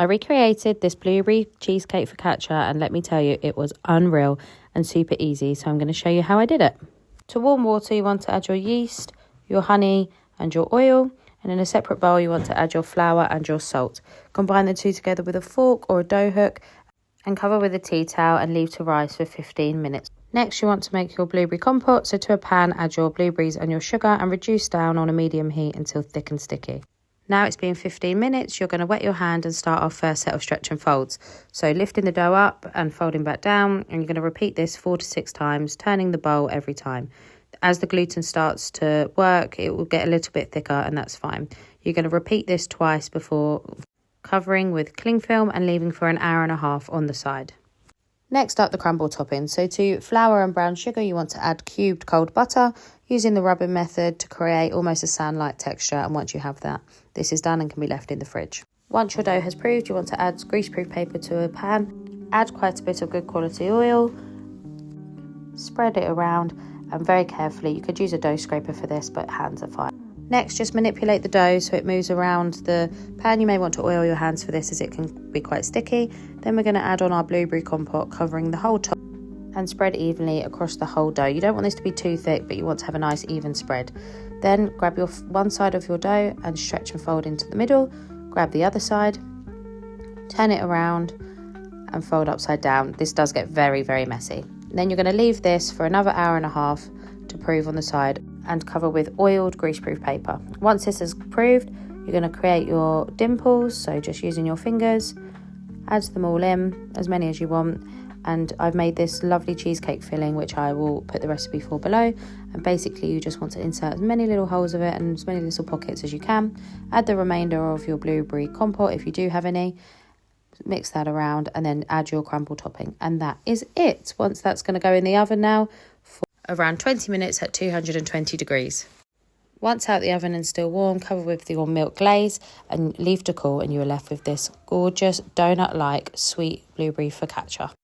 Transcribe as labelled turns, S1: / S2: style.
S1: I recreated this blueberry cheesecake focaccia, and let me tell you, it was unreal and super easy. So I'm going to show you how I did it. To warm water, you want to add your yeast, your honey and your oil. And in a separate bowl, you want to add your flour and your salt. Combine the two together with a fork or a dough hook and cover with a tea towel and leave to rise for 15 minutes. Next, you want to make your blueberry compote. So to a pan, add your blueberries and your sugar and reduce down on a medium heat until thick and sticky. Now it's been 15 minutes, you're going to wet your hand and start our first set of stretch and folds. So lifting the dough up and folding back down, and you're going to repeat this 4 to 6 times, turning the bowl every time. As the gluten starts to work, it will get a little bit thicker, and that's fine. You're going to repeat this twice before covering with cling film and leaving for an hour and a half on the side. Next up, the crumble topping. So to flour and brown sugar, you want to add cubed cold butter using the rubbing method to create almost a sand-like texture. And once you have that, this is done and can be left in the fridge. Once your dough has proved, you want to add greaseproof paper to a pan, add quite a bit of good quality oil, spread it around, and very carefully, you could use a dough scraper for this, but hands are fine. Next, just manipulate the dough so it moves around the pan. You may want to oil your hands for this as it can be quite sticky. Then we're going to add on our blueberry compote, covering the whole top and spread evenly across the whole dough. You don't want this to be too thick, but you want to have a nice even spread. Then grab your one side of your dough and stretch and fold into the middle. Grab the other side, turn it around and fold upside down. This does get very, very messy. Then you're going to leave this for another hour and a half to prove on the side and cover with oiled greaseproof paper. Once this is proved, you're going to create your dimples, so just using your fingers, add them all in, as many as you want. And I've made this lovely cheesecake filling, which I will put the recipe for below. And basically you just want to insert as many little holes of it and as many little pockets as you can. Add the remainder of your blueberry compote if you do have any. Mix that around and then add your crumble topping. And that is it. Once that's going to go in the oven now for around 20 minutes at 220 degrees. Once out the oven and still warm, cover with your milk glaze and leave to cool, and you are left with this gorgeous donut-like sweet blueberry focaccia.